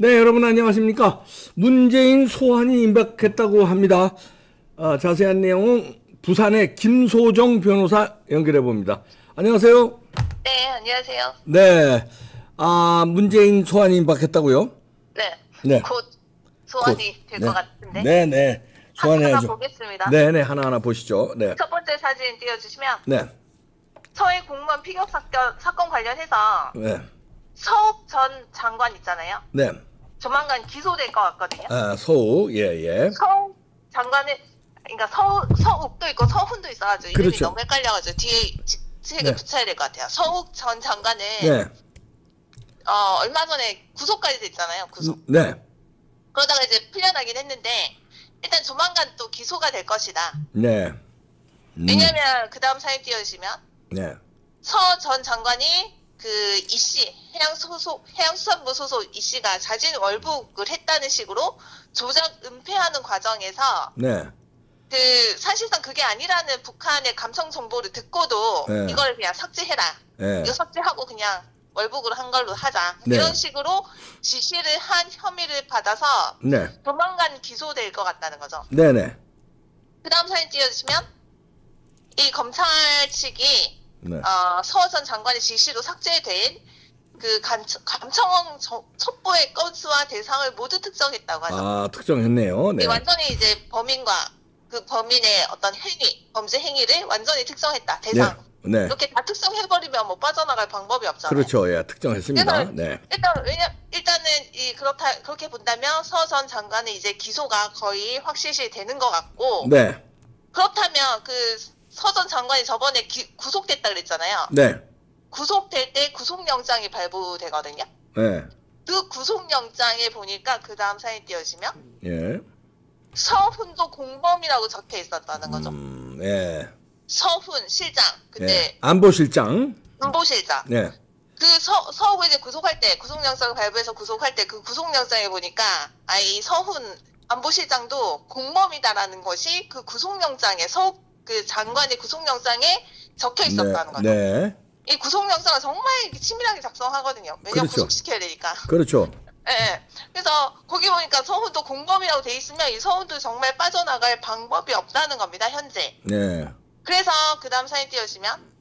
네, 여러분 안녕하십니까? 문재인 소환이 임박했다고 합니다. 자세한 내용은 부산의 김소정 변호사 연결해 봅니다. 안녕하세요. 네, 안녕하세요. 네, 문재인 소환이 임박했다고요? 네, 네, 곧 소환이 될 것 같은데. 네, 네, 소환해야죠. 하나 보겠습니다. 네, 네, 하나하나 보시죠. 네, 첫 번째 사진 띄워주시면 네, 서해 공무원 피격 사건 관련해서 네, 서욱 전 장관 있잖아요. 네. 조만간 기소될 것 같거든요. 서욱, 예, 예. 서욱 장관은 그러니까 서욱도 있고 서훈도 있어가지고 이름이 그렇죠. 너무 헷갈려가지고 뒤에 책을 네. 붙여야 될 것 같아요. 서욱 전 장관은 네, 얼마 전에 구속까지 됐잖아요. 구속. 네, 그러다가 이제 풀려나긴 했는데 일단 조만간 또 기소가 될 것이다. 네. 왜냐면 그 다음 사진 띄워주시면 네, 서 전 장관이 그 이씨 해양수산부 소속 이씨가 자진 월북을 했다는 식으로 조작 은폐하는 과정에서 네, 그 사실상 그게 아니라는 북한의 감청 정보를 듣고도 네. 이걸 그냥 삭제해라. 네. 이거 삭제하고 그냥 월북을 한 걸로 하자. 네. 이런 식으로 지시를 한 혐의를 받아서 네, 조만간 기소될 것 같다는 거죠. 네, 네. 그 다음 사진 띄워주시면 이 검찰 측이 네. 서 전 장관의 지시로 삭제된 그 감청 첩보의 건수와 대상을 모두 특정했다고 하죠. 특정했네요. 네. 완전히 이제 범인과 그 범인의 어떤 행위, 범죄 행위를 완전히 특정했다. 대상. 네. 이렇게 다 특정해버리면 뭐 빠져나갈 방법이 없잖아요. 그렇죠. 예, 특정했습니다. 그래서 네. 일단은 그렇게 본다면 서 전 장관은 이제 기소가 거의 확실시 되는 것 같고. 네. 그렇다면 그 서 전 장관이 저번에 구속됐다 그랬잖아요. 네. 구속될 때 구속영장이 발부되거든요. 네. 그 구속영장에 보니까 그 다음 사진 띄워주시면 예. 서훈도 공범이라고 적혀 있었다는 거죠. 예. 서훈 실장 그때 예. 안보실장. 안보실장. 네. 그 서욱을 이제 구속할 때 구속영장을 발부해서 구속할 때 그 구속영장에 보니까 이 서훈 안보실장도 공범이다라는 것이 그 구속영장에 서욱 그 장관의 구속영장에 적혀 있었다는 거죠. 네. 이 구속영장은 정말 치밀하게 작성하거든요. 왜냐면 그렇죠. 구속시켜야 되니까. 그렇죠. 네. 그래서 거기 보니까 서훈도 공범이라고 돼 있으면 이 서훈도 정말 빠져나갈 방법이 없다는 겁니다. 현재. 네. 그래서 그 다음 사진 띄워주시면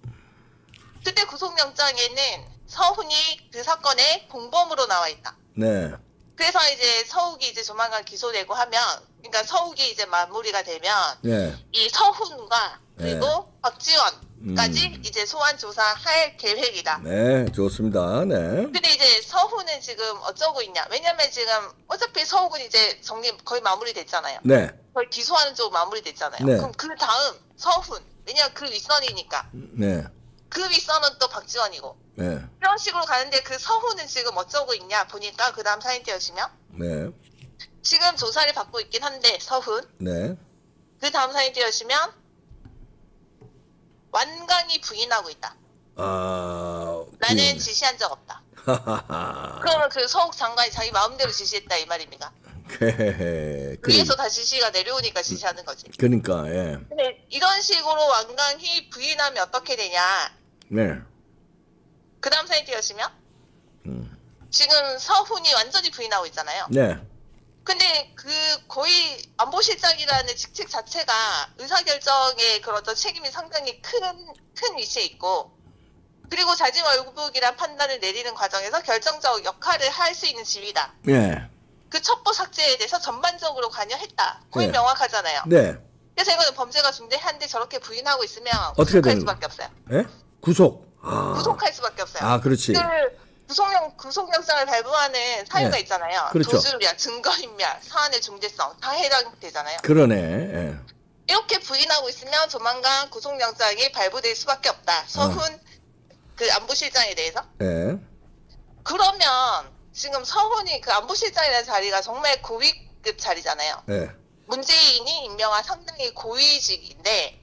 그때 구속영장에는 서훈이 그 사건의 공범으로 나와 있다. 네. 그래서 이제 서욱이 이제 조만간 기소되고 하면, 그러니까 서욱이 이제 마무리가 되면, 네. 이 서훈과 그리고 박지원까지 이제 소환 조사할 계획이다. 네, 좋습니다. 네. 근데 이제 서훈은 지금 어쩌고 있냐? 왜냐면 지금 어차피 서욱은 이제 정리 거의 마무리됐잖아요. 네. 거의 기소하는 쪽 마무리됐잖아요. 네. 그럼 그 다음 서훈, 왜냐면 그 윗선이니까. 네. 그 윗선은 또 박지원이고. 네. 이런 식으로 가는데 그 서훈은 지금 어쩌고 있냐 보니까 그 다음 사진 띄워주시면 네. 지금 조사를 받고 있긴 한데 서훈 네. 그 다음 사진 띄워주시면 완강히 부인하고 있다. 나는 지시한 적 없다. 그러면 그 서욱 장관이 자기 마음대로 지시했다 이 말입니다. 위에서 다 지시가 내려오니까 지시하는 거지. 그러니까 예. 근데 이런 식으로 완강히 부인하면 어떻게 되냐. 네. 그 다음 사진 띄워주시면 지금 서훈이 완전히 부인하고 있잖아요. 네. 근데 그 거의 안보실장이라는 직책 자체가 의사결정의 그런 어떤 책임이 상당히 큰 위치에 있고 그리고 자진 월북이란 판단을 내리는 과정에서 결정적 역할을 할 수 있는 지위다. 예. 그 첩보 삭제에 대해서 전반적으로 관여했다. 거의 네. 명확하잖아요. 네. 그래서 이거는 범죄가 중대한데 저렇게 부인하고 있으면 어떻게 구속할 되는- 수밖에 없어요. 예? 구속. 구속할 수밖에 없어요. 그렇지. 구속영장을 발부하는 사유가 네. 있잖아요. 그렇죠. 도주인멸, 증거인멸, 사안의 중대성 다 해당되잖아요. 그러네. 예. 이렇게 부인하고 있으면 조만간 구속영장이 발부될 수밖에 없다. 서훈 그 안보실장에 대해서. 예. 그러면 지금 서훈이 그 안보실장이라는 자리가 정말 고위급 자리잖아요. 예. 문재인이 임명한 상당히 고위직인데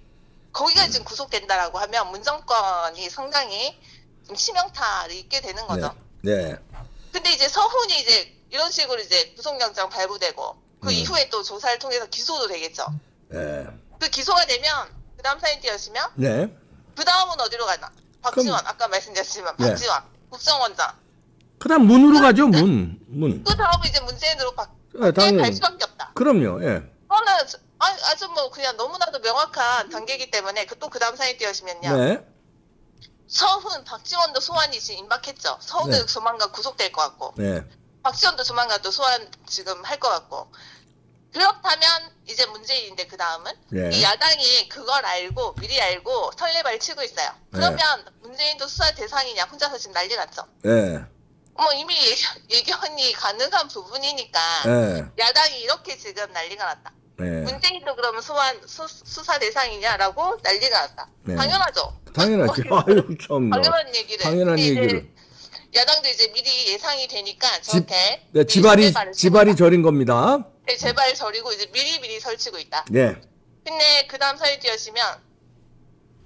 거기가 지금 구속된다라고 하면 문정권이 상당히 좀 치명타를 입게 되는 거죠. 네. 근데 이제 서훈이 이제 이런 식으로 이제 구속영장 발부되고 그 이후에 또 조사를 통해서 기소도 되겠죠. 예. 그 기소가 되면 그 다음 사진 띄워주시면 네. 그 다음은 어디로 가나? 박지원 아까 말씀드렸지만 네. 박지원 국정원장 그다음 문으로 가죠. 문. 그 다음에 이제 문재인으로 예, 당연히. 갈 수밖에 없다. 그럼요. 예. 그거는 아주 뭐 그냥 너무나도 명확한 단계이기 때문에 그 다음 사연 띄우시면요. 네. 서훈, 박지원도 소환이 지금 임박했죠. 서훈은 네. 조만간 구속될 것 같고, 네. 박지원도 조만간 또 소환 지금 할 것 같고. 그렇다면 이제 문재인인데 그 다음은 네. 이 야당이 그걸 알고 미리 알고 설레발 치고 있어요. 그러면 문재인도 수사 대상이냐 혼자서 지금 난리 났죠. 네. 뭐 이미 예견이 가능한 부분이니까 네. 야당이 이렇게 지금 난리가 났다. 네. 문재인도 그러면 수사 대상이냐라고 난리가 났다. 네. 당연하죠. 당연하죠. 아유 참. 당연한 얘기를. 당연한 근데 이제 얘기를. 야당도 이제 미리 예상이 되니까 저렇게 네, 지발이 저린 겁니다. 네, 제발 저리고 이제 미리 설치고 있다. 네. 근데 그 다음 사연 띄우시면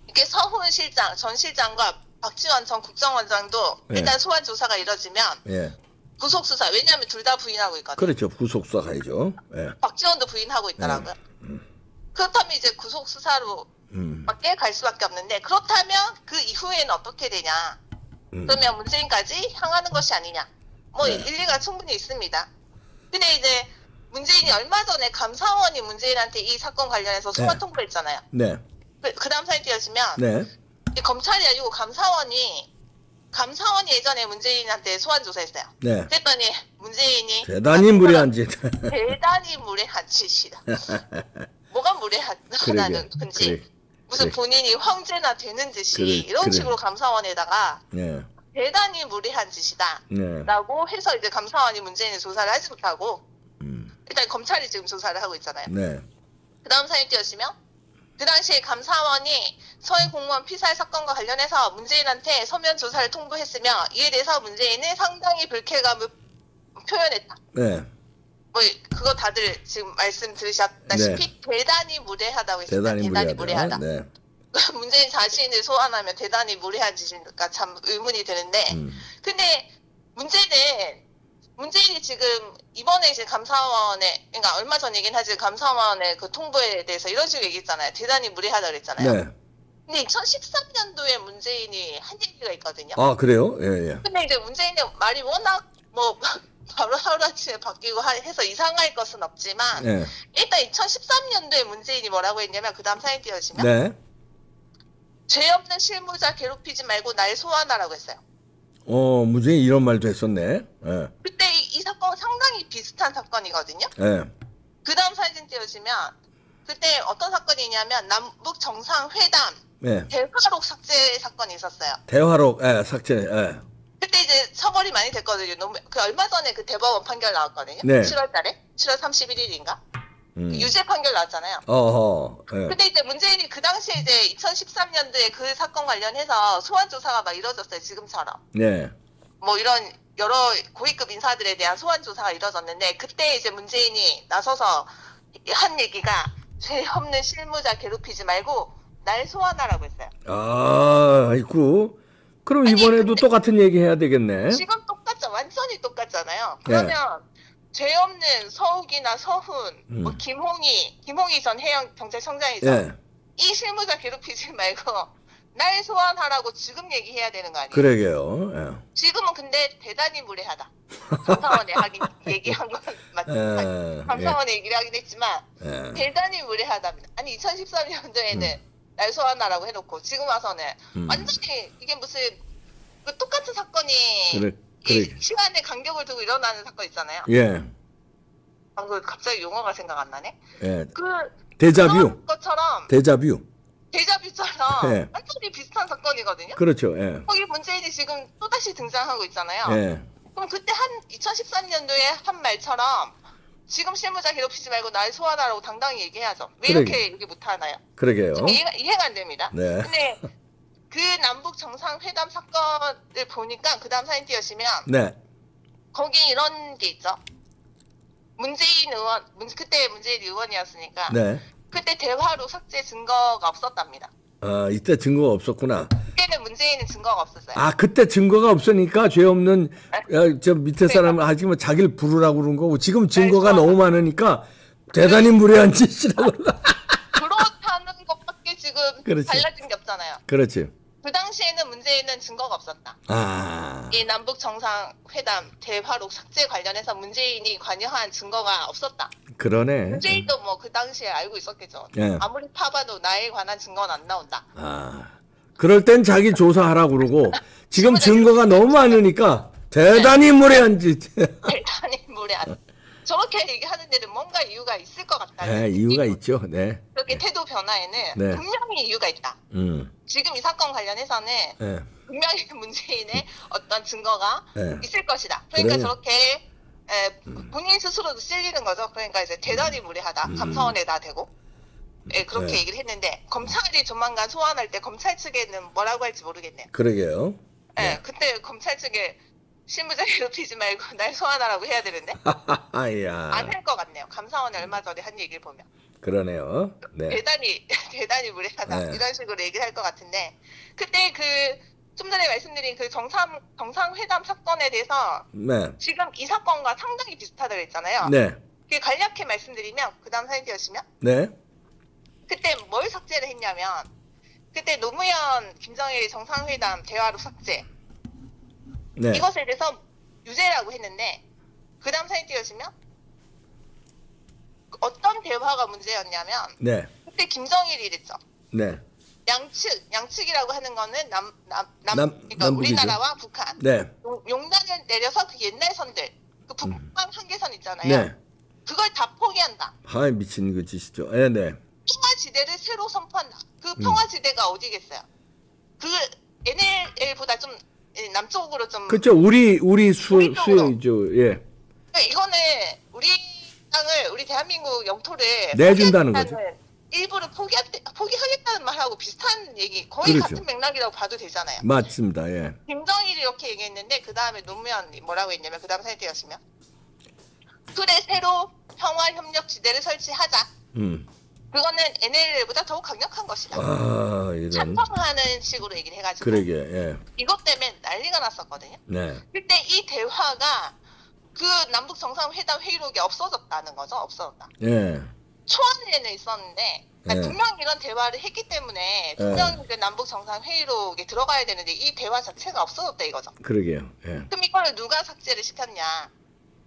이렇게 서훈 실장, 전 실장과 박지원 전 국정원장도 네. 일단 소환 조사가 이뤄지면 예. 구속 수사. 왜냐하면 둘 다 부인하고 있거든요. 그렇죠. 구속 수사 가야죠. 예. 박지원도 부인하고 있더라고요. 그렇다면 이제 구속 수사로 밖에 갈 수밖에 없는데 그렇다면 그 이후에는 어떻게 되냐? 그러면 문재인까지 향하는 것이 아니냐? 뭐 네. 일리가 충분히 있습니다. 근데 이제 문재인이 얼마 전에 감사원이 문재인한테 이 사건 관련해서 소환 네. 통보했잖아요. 네. 그 다음 사연 띄워주시면 네. 이 검찰이 아니고 감사원이 예전에 문재인한테 소환 조사했어요. 네. 그랬더니 문재인이 대단히 무례한 짓. 대단히 무례한 짓이다. 뭐가 무례하다는 건지 그래. 무슨 그래. 본인이 황제나 되는 듯이 그래, 이런 그래. 식으로 감사원에다가 네. 대단히 무례한 짓이다 네. 라고 해서 이제 감사원이 문재인의 조사를 하지 못하고 일단 검찰이 지금 조사를 하고 있잖아요. 네. 그 다음 사연 띄워주시면 그 당시에 감사원이 서해 공무원 피살 사건과 관련해서 문재인한테 서면 조사를 통보했으며 이에 대해서 문재인은 상당히 불쾌감을 표현했다. 네. 뭐 그거 다들 지금 말씀 들으셨다시피 대단히 무례하다고 했습니다. 대단히 무례하다. 네. 문재인 자신을 소환하면 대단히 무례한 짓이니까 참 의문이 드는데 근데 문재인이 지금 이번에 이제 감사원에 그러니까 얼마 전이긴 하지 감사원의 그 통보에 대해서 이런 식으로 얘기했잖아요. 대단히 무례하다 그랬잖아요. 네. 근데 2013년도에 문재인이 한 얘기가 있거든요. 아 그래요? 예, 예. 근데 이제 문재인의 말이 워낙 뭐 바로 하루아침에 바뀌고 해서 이상할 것은 없지만 네. 일단 2013년도에 문재인이 뭐라고 했냐면 그 다음 사연 띄워주시면 네. 죄 없는 실무자 괴롭히지 말고 날 소환하라고 했어요. 문재인 이런 말도 했었네. 예. 그때 이 사건 상당히 비슷한 사건이거든요. 예. 그 다음 사진 띄워주시면 그때 어떤 사건이냐면 남북 정상회담 네. 대화록 삭제 사건이 있었어요. 대화록, 삭제, 예. 그때 이제 처벌이 많이 됐거든요. 그 얼마 전에 그 대법원 판결 나왔거든요. 네. 7월달에 7월 31일인가 유죄 판결 나왔잖아요. 예. 근데 이제 문재인이 그 당시에 이제 2013년도에 그 사건 관련해서 소환 조사가 막 이뤄졌어요. 지금처럼. 네. 뭐 이런 여러 고위급 인사들에 대한 소환 조사가 이뤄졌는데 그때 이제 문재인이 나서서 한 얘기가 죄 없는 실무자 괴롭히지 말고 날 소환하라고 했어요. 아이고. 그럼 이번에도 똑같은 얘기 해야 되겠네. 지금 똑같죠. 완전히 똑같잖아요. 네. 그러면 죄 없는 서욱이나 서훈, 뭐 김홍희 전 해양 경찰청장이죠. 예. 이 실무자 괴롭히지 말고 날 소환하라고 지금 얘기해야 되는 거 아니에요? 그러게요. 예. 지금은 근데 대단히 무례하다. 감사원에 얘기한 건 맞죠. 감사원에 얘기를 하긴 했지만 대단히 무례하답니다. 아니 2013년도에는 날 소환하라고 해놓고 지금 와서는 완전히 이게 무슨 그 똑같은 사건이 이 시간의 간격을 두고 일어나는 사건 있잖아요. 예. 방금 갑자기 용어가 생각 안 나네. 예. 데자뷰 그런 것처럼 데자뷰. 데자뷰처럼 예. 완전히 비슷한 사건이거든요. 그렇죠. 예. 거기 문재인이 지금 또다시 등장하고 있잖아요. 예. 그럼 그때 2013년도에 한 말처럼 지금 실무자 괴롭히지 말고 날 소환하라고 당당히 얘기해야죠. 왜 이렇게 얘기 못하나요? 그러게요. 이해가 안 됩니다. 네. 근데 그 남북 정상회담 사건을 보니까 그 다음 사진 띄우시면 네. 거기 이런 게 있죠. 문재인 의원, 그때 문재인 의원이었으니까 네. 그때 대화로 삭제 증거가 없었답니다. 이때 증거가 없었구나. 그때는 문재인은 증거가 없었어요. 그때 증거가 없으니까 죄 없는 저 밑에 사람 하지만 자기를 부르라고 그런 거고 지금 증거가 너무 많으니까 대단히 무례한 짓이라고. 그렇다는 것밖에 지금 그렇지. 달라진 게 없잖아요. 그렇지. 그 당시에는 문재인은 증거가 없었다. 아, 이 남북 정상회담 대화록 삭제 관련해서 문재인이 관여한 증거가 없었다. 그러네. 문재인도 뭐 그 당시에 알고 있었겠죠. 예. 아무리 파봐도 나에 관한 증거는 안 나온다. 아, 그럴 땐 자기 조사하라고 그러고 지금 증거가 너무 많으니까 대단히 무례한 짓. 대단히 무례한. 저렇게 얘기하는 데는 뭔가 이유가 있을 것 같다. 네, 이유가 있죠. 네. 그렇게 태도 변화에는 네. 분명히 이유가 있다. 지금 이 사건 관련해서는 네. 분명히 문재인의 어떤 증거가 네. 있을 것이다. 그러니까 그래요. 저렇게 본인 스스로도 쓸리는 거죠. 그러니까 이제 대단히 무례하다. 감사원에다 대고 그렇게 네. 얘기를 했는데 검찰이 조만간 소환할 때 검찰 측에는 뭐라고 할지 모르겠네요. 그러게요. 네. 그때 검찰 측에 실무자 괴롭히지 말고 날 소환하라고 해야 되는데 아야. 안 할 것 같네요. 감사원에 얼마 전에 한 얘기를 보면 그러네요. 네. 대단히 무례하다 네. 이런 식으로 얘기를 할 것 같은데 그때 좀 전에 말씀드린 그 정상회담 사건에 대해서 네. 지금 이 사건과 상당히 비슷하다고 했잖아요. 네. 그게 간략히 말씀드리면 그 다음 사진 띄우시면 네. 그때 뭘 삭제를 했냐면 그때 노무현 김정일 정상회담 대화록 삭제 네. 이것에 대해서 유죄라고 했는데 그 다음 사진 띄우시면 어떤 대화가 문제였냐면 네. 그때 김정일이 이랬죠. 네. 양측이라고 하는 거는 그러니까 남북이죠. 우리나라와 북한 네. 용단을 내려서 그 옛날 선들 그 북한 한계선 있잖아요. 네. 그걸 다 포기한다. 하이 미친 그 짓이죠. 네, 네. 평화지대를 새로 선포한다. 그 평화지대가 어디겠어요? 그 NLL보다 좀 남쪽으로 좀 그렇죠. 우리 우리 쪽으로. 수요죠. 예. 그러니까 이거는 우리 땅을 우리 대한민국 영토를 내준다는 포기하겠다는 일부를 포기하겠다는 말하고 비슷한 얘기 거의 그렇죠. 같은 맥락이라고 봐도 되잖아요. 맞습니다. 예. 김정일이 이렇게 얘기했는데 그 다음에 노무현이 뭐라고 했냐면 그 다음 사진 띄우시면 그래 새로 평화협력지대를 설치하자. 그거는 NLL보다 더욱 강력한 것이다. 아, 이런. 찬성하는 식으로 얘기를 해가지고 그러게. 예. 이것 때문에 난리가 났었거든요. 네. 그때 이 대화가 그 남북 정상회담 회의록에 없어졌다는 거죠. 없어졌다. 예. 초안에는 있었는데 그러니까 네. 분명히 이런 대화를 했기 때문에 분명히 그 남북 정상 회의록에 들어가야 되는데 이 대화 자체가 없어졌다 이거죠. 그러게요. 예. 그럼 이거를 누가 삭제를 시켰냐?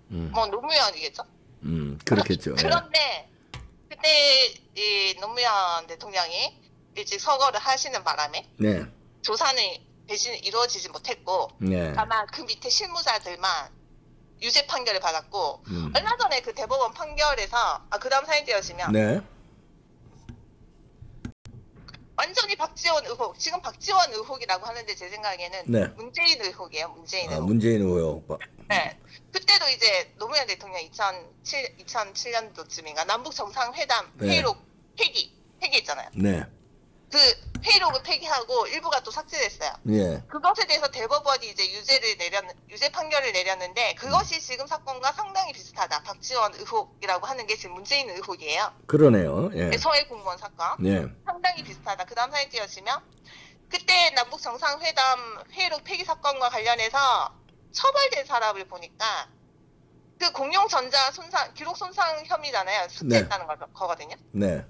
뭐 노무현이겠죠. 그렇겠죠. 예. 그런데 그때 이 노무현 대통령이 일찍 서거를 하시는 바람에 네. 조사는 대신 이루어지지 못했고 네. 다만 그 밑에 실무자들만 유죄 판결을 받았고 얼마 전에 그 대법원 판결에서 그 다음 사진 띄워지면 네. 완전히 박지원 의혹 지금 박지원 의혹이라고 하는데 제 생각에는 네. 문재인 의혹이에요. 문재인 아, 의혹. 문재인 의혹. 네. 그때도 이제 노무현 대통령 2007년도쯤인가 남북 정상회담 네. 회의록 폐기했잖아요. 네. 그 회의록을 폐기하고 일부가 또 삭제됐어요. 예. 그것에 대해서 대법원이 이제 유죄 판결을 내렸는데 그것이 지금 사건과 상당히 비슷하다. 박지원 의혹이라고 하는 게 지금 문재인 의혹이에요. 그러네요. 예. 서해 공무원 사건. 예. 상당히 비슷하다. 그 다음 사진 띄워주시면 그때 남북 정상회담 회의록 폐기 사건과 관련해서 처벌된 사람을 보니까 그 공용전자 기록 손상 혐의잖아요. 삭제했다는 거거든요. 네.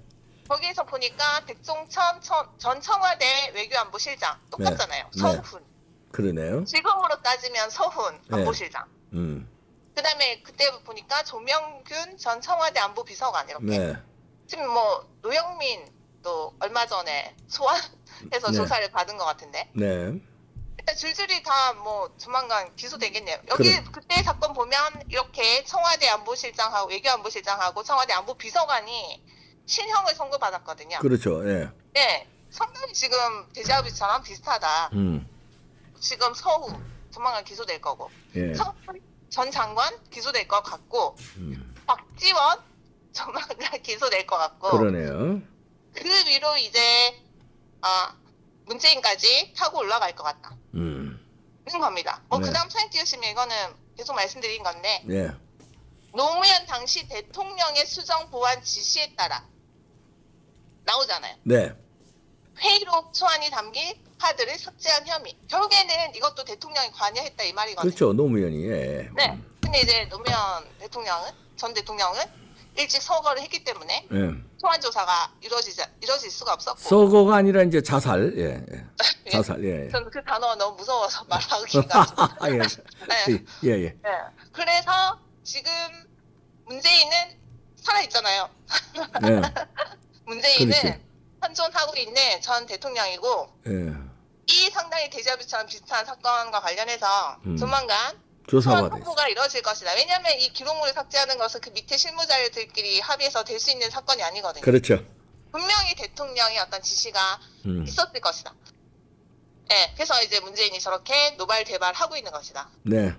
거기에서 보니까 백종천 전 청와대 외교안보실장 똑같잖아요. 네. 서훈. 그러네요. 지금으로 따지면 서훈 네. 안보실장. 그다음에 그때 보니까 조명균 전 청와대 안보비서관 이렇게. 네. 지금 뭐 노영민 또 얼마 전에 소환해서 네. 조사를 받은 것 같은데. 네. 일단 줄줄이 다 뭐 조만간 기소되겠네요. 여기 그때 사건 보면 이렇게 청와대 안보실장하고 외교안보실장하고 청와대 안보비서관이 신형을 선고받았거든요. 그렇죠. 예. 네, 상당히 지금 데자뷰처럼 비슷하다. 지금 서우 조만간 기소될 거고, 예. 서훈 전 장관 기소될 것 같고, 박지원 조만간 기소될 것 같고, 그러네요. 그 위로 이제 문재인까지 타고 올라갈 것 같다. 는 겁니다. 네. 그다음 사진 띄우시면 이거는 계속 말씀드린 건데, 예. 노무현 당시 대통령의 수정 보완 지시에 따라 나오잖아요. 네. 회의록 초안이 담긴 카드를 삭제한 혐의. 결국에는 이것도 대통령이 관여했다 이 말이거든요. 그렇죠. 노무현이. 예. 네. 근데 이제 노무현 전 대통령은 일찍 서거를 했기 때문에 예. 소환 조사가 이루어질 수가 없었고. 서거가 아니라 이제 자살. 예. 예. 자살. 예. 저는 그 단어가 너무 무서워서 말하기가 좀. 예. 네. 예. 예. 네. 그래서 지금 문재인은 살아 있잖아요. 예. 문재인은 그렇죠. 현존하고 있는 전 대통령이고 예. 이 상당히 데자뷰처럼 비슷한 사건과 관련해서 조만간 소환 조사받아 있어. 통보가 이루어질 것이다. 왜냐하면 이 기록물을 삭제하는 것은 그 밑에 실무자들끼리 합의해서 될 수 있는 사건이 아니거든요. 그렇죠. 분명히 대통령의 어떤 지시가 있었을 것이다. 네, 그래서 이제 문재인이 저렇게 노발대발하고 있는 것이다. 네.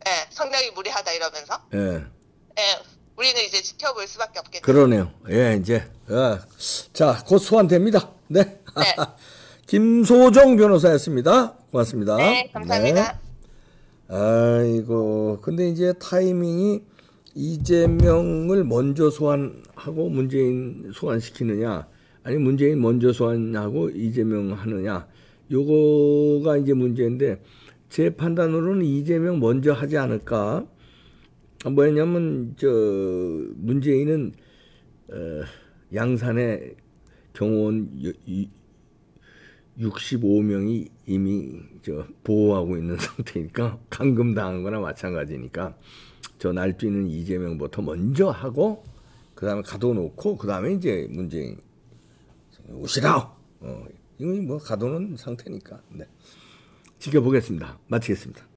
네, 성명이 무리하다 이러면서. 예. 네, 우리는 이제 지켜볼 수밖에 없겠죠. 그러네요. 예, 이제. 자, 곧 소환됩니다. 네. 네. 김소정 변호사였습니다. 고맙습니다. 네, 감사합니다. 네. 아이고, 근데 이제 타이밍이 이재명을 먼저 소환하고 문재인 소환시키느냐, 아니 문재인 먼저 소환하고 이재명 하느냐, 요거가 이제 문제인데, 제 판단으로는 이재명 먼저 하지 않을까. 뭐냐면 문재인은 양산에 경호원 65명이 이미 보호하고 있는 상태니까 감금당한 거나 마찬가지니까 저 날뛰는 이재명부터 먼저 하고 그다음에 가둬놓고 그다음에 이제 문재인 오시라. 이건 뭐 가둬놓은 상태니까. 네. 지켜보겠습니다. 마치겠습니다.